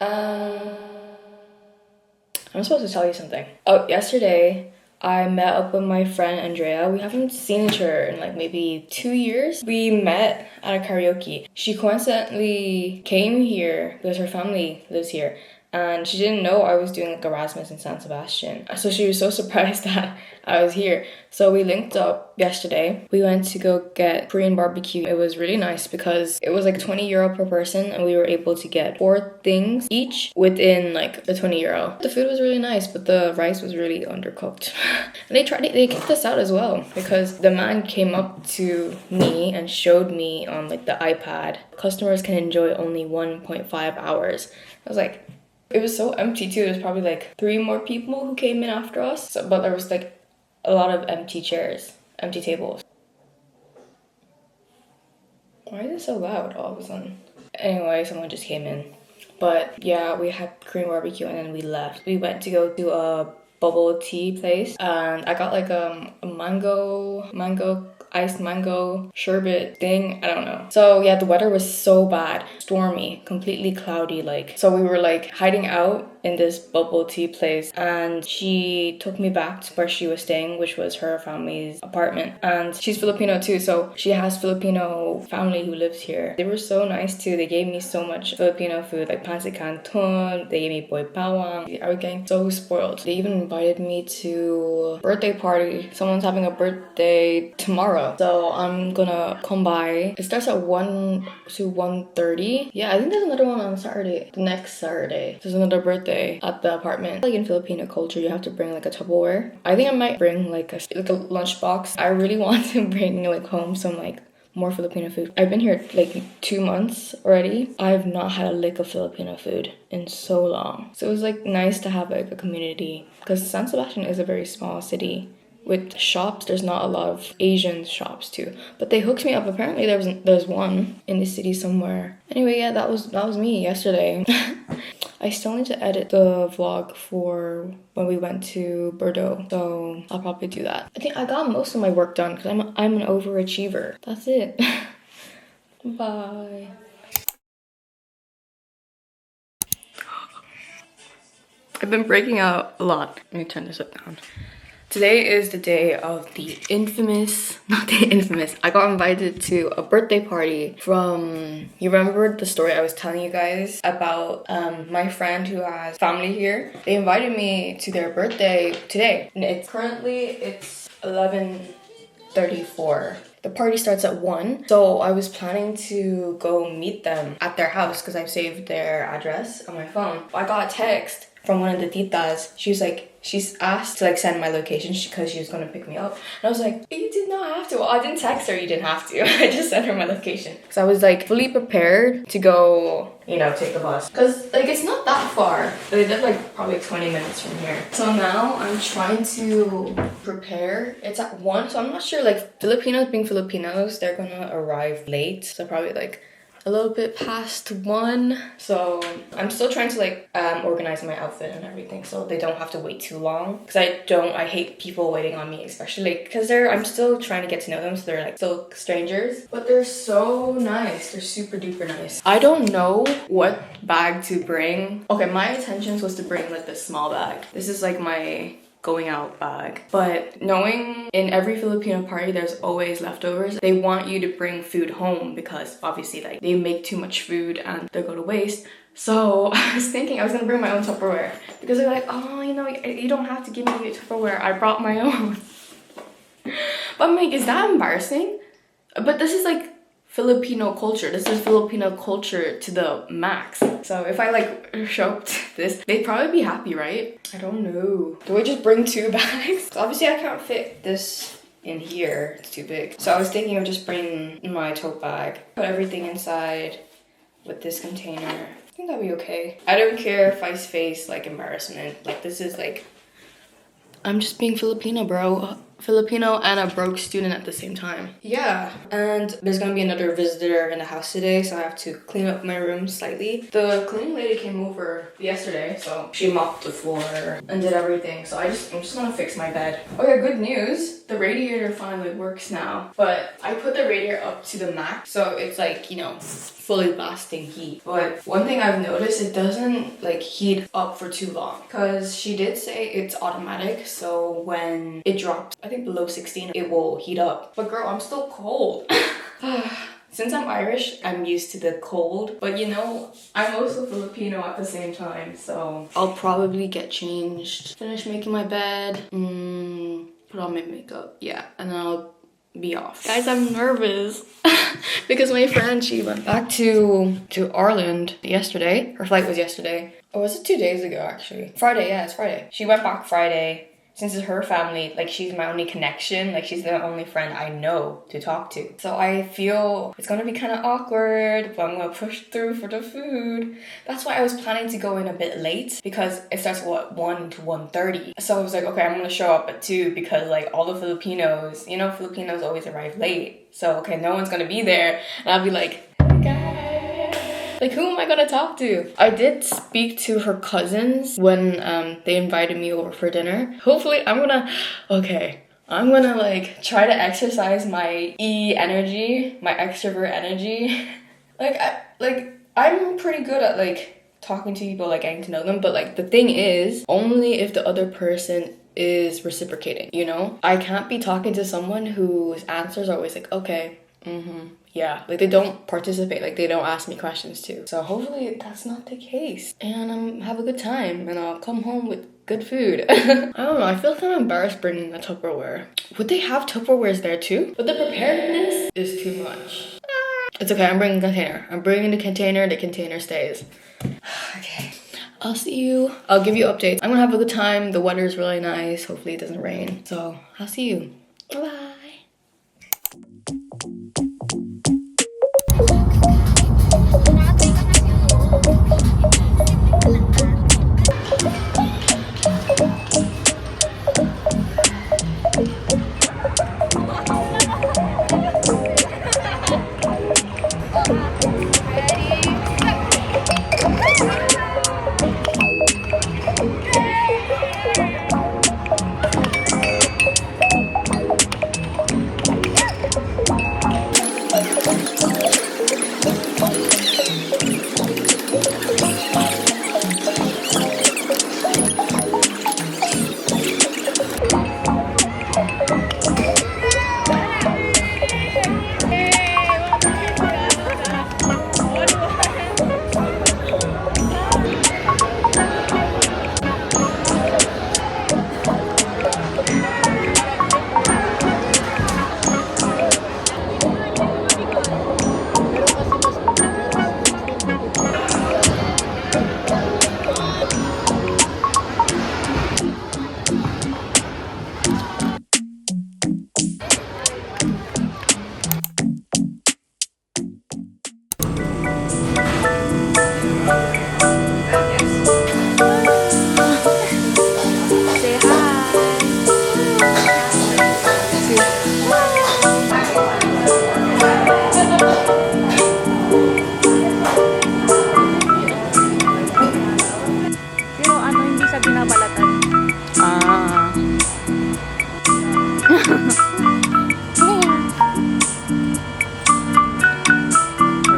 I'm supposed to tell you something. Oh, yesterday I met up with my friend Andrea. We haven't seen each other in like maybe 2 years. We met at a karaoke. She coincidentally came here because her family lives here. And she didn't know I was doing like Erasmus in San Sebastian. So she was so surprised that I was here. So we linked up yesterday. We went to go get Korean barbecue. It was really nice because it was like €20 per person and we were able to get 4 things each within like the €20. The food was really nice, but the rice was really undercooked. And they kicked us out as well because the man came up to me and showed me on like the iPad, customers can enjoy only 1.5 hours. I was like, it was so empty too. There's probably like 3 more people who came in after us. So, but there was like a lot of empty chairs, empty tables. Why is it so loud all of a sudden? Anyway, someone just came in. But yeah, we had Korean barbecue and then we left. We went to go to a bubble tea place and I got like a iced mango sherbet thing. I don't know. So yeah, the weather was so bad. Stormy, completely cloudy like. So we were like hiding out in this bubble tea place and she took me back to where she was staying, which was her family's apartment. And she's Filipino too, so she has Filipino family who lives here. They were so nice too. They gave me so much Filipino food like pancit canton. They gave me boy bawang. I was getting so spoiled. They even invited me to a birthday party. Someone's having a birthday tomorrow. So I'm gonna come by. It starts at 1 to 1:30. Yeah, I think there's another one on Saturday. The next Saturday. There's another birthday at the apartment. Like in Filipino culture, you have to bring like a Tupperware. I think I might bring like a lunchbox. I really want to bring like home some like more Filipino food. I've been here like 2 months already. I've not had a lick of Filipino food in so long. So it was like nice to have like a community because San Sebastian is a very small city. With shops, there's not a lot of Asian shops too, but they hooked me up. Apparently there's one in the city somewhere. Anyway, yeah, that was me yesterday. I still need to edit the vlog for when we went to Bordeaux, so I'll probably do that. I think I got most of my work done because I'm an overachiever. That's it. Bye. I've been breaking out a lot. Let me turn this up down. Today is the day of the infamous, not the infamous, I got invited to a birthday party from, you remember the story I was telling you guys about my friend who has family here? They invited me to their birthday today. And it's 11:34. The party starts at 1, so I was planning to go meet them at their house because I've saved their address on my phone. I got a text from one of the titas. She's asked to like send my location because she was gonna pick me up. And I was like, you did not have to. Well, I didn't text her, you didn't have to. I just sent her my location. Because I was like fully prepared to go, take the bus. Because like it's not that far. They live like probably 20 minutes from here. So now I'm trying to prepare. It's at 1, so I'm not sure, like Filipinos being Filipinos, they're gonna arrive late. So probably like a little bit past 1, so I'm still trying to like organize my outfit and everything so they don't have to wait too long because I hate people waiting on me, especially because I'm still trying to get to know them, so they're like still strangers, but they're so nice. They're super duper nice. I don't know what bag to bring. Okay, my intentions was to bring like the small bag. This is like my going out bag, but knowing in every Filipino party there's always leftovers, they want you to bring food home because obviously like they make too much food and they'll go to waste. So I was thinking I was gonna bring my own Tupperware because they're like, oh, you don't have to give me a Tupperware, I brought my own. But I'm like, is that embarrassing? But this is like Filipino culture. This is Filipino culture to the max. So if I like show up to this, they'd probably be happy, right? I don't know. Do I just bring 2 bags? Obviously I can't fit this in here. It's too big. So I was thinking of just bringing my tote bag, put everything inside with this container. I think that'd be okay. I don't care if I face like embarrassment. Like this is like, I'm just being Filipino, bro. Filipino and a broke student at the same time. Yeah, and there's gonna be another visitor in the house today, so I have to clean up my room slightly. The cleaning lady came over yesterday, so she mopped the floor and did everything. So I'm just gonna fix my bed. Oh yeah, good news. The radiator finally works now, but I put the radiator up to the max, so it's like, you know, fully blasting heat. But one thing I've noticed, it doesn't like heat up for too long, because she did say it's automatic, so when it drops, I think below 16, it will heat up. But girl, I'm still cold. Since I'm Irish, I'm used to the cold, but you know, I'm also Filipino at the same time, so I'll probably get changed, finish making my bed, put on my makeup, yeah, and then I'll be off. Guys, I'm nervous because my friend, she went back to Ireland yesterday. Her flight was yesterday. Or was it 2 days ago, actually? Friday, yeah, it's Friday. She went back Friday. Since it's her family, like, she's my only connection, like, she's the only friend I know to talk to. So I feel it's gonna be kind of awkward, but I'm gonna push through for the food. That's why I was planning to go in a bit late, because it starts, what, 1 to 1:30. So I was like, okay, I'm gonna show up at 2, because, like, all the Filipinos, you know, Filipinos always arrive late. So, okay, no one's gonna be there. And I'll be like, hey guys. Like, who am I gonna talk to? I did speak to her cousins when they invited me over for dinner. Hopefully, I'm gonna like try to exercise my energy, my extrovert energy. I'm pretty good at like talking to people, like getting to know them. But like the thing is, only if the other person is reciprocating, you know? I can't be talking to someone whose answers are always like, okay, yeah, like they don't participate, like they don't ask me questions too. So hopefully that's not the case, and have a good time, and I'll come home with good food. I don't know, I feel kind of embarrassed bringing the Tupperware. Would they have Tupperwares there too? But the preparedness is too much. It's okay, I'm bringing a container. I'm bringing the container stays. Okay, I'll see you. I'll give you updates. I'm gonna have a good time. The weather is really nice. Hopefully it doesn't rain. So I'll see you. Bye.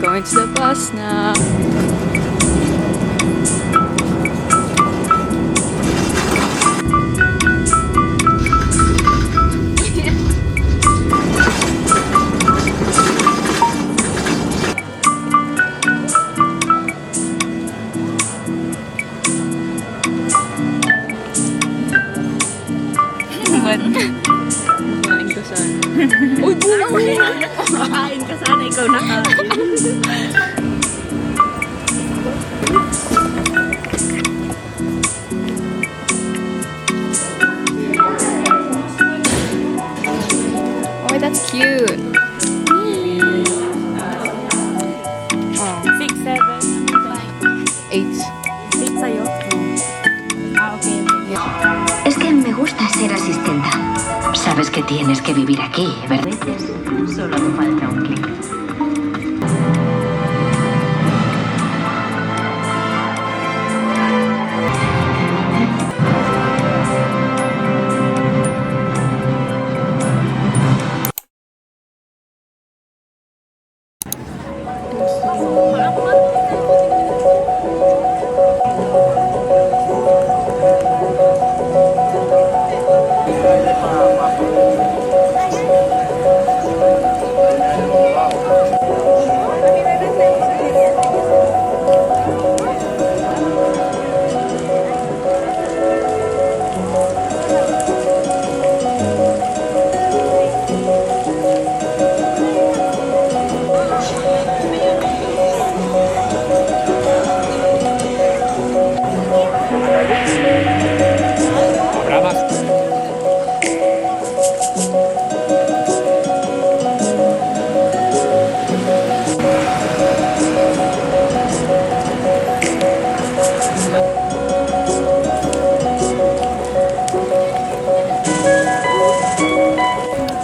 Going to the bus now. Kain ka sana. Uy, bulang! Kain ka sana, ikaw na kain. que tienes que vivir aquí, ¿verdad? A veces solo te falta un clic.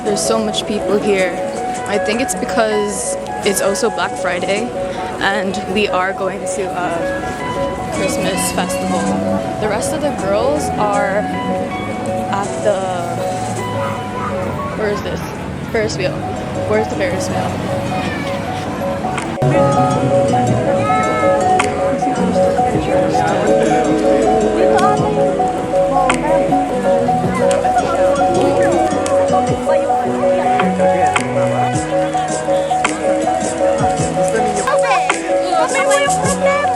There's so much people here. I think it's because it's also Black Friday and we are going to a Christmas festival. The rest of the girls are at the, where is this? Ferris wheel. Where's the Ferris wheel? Problema.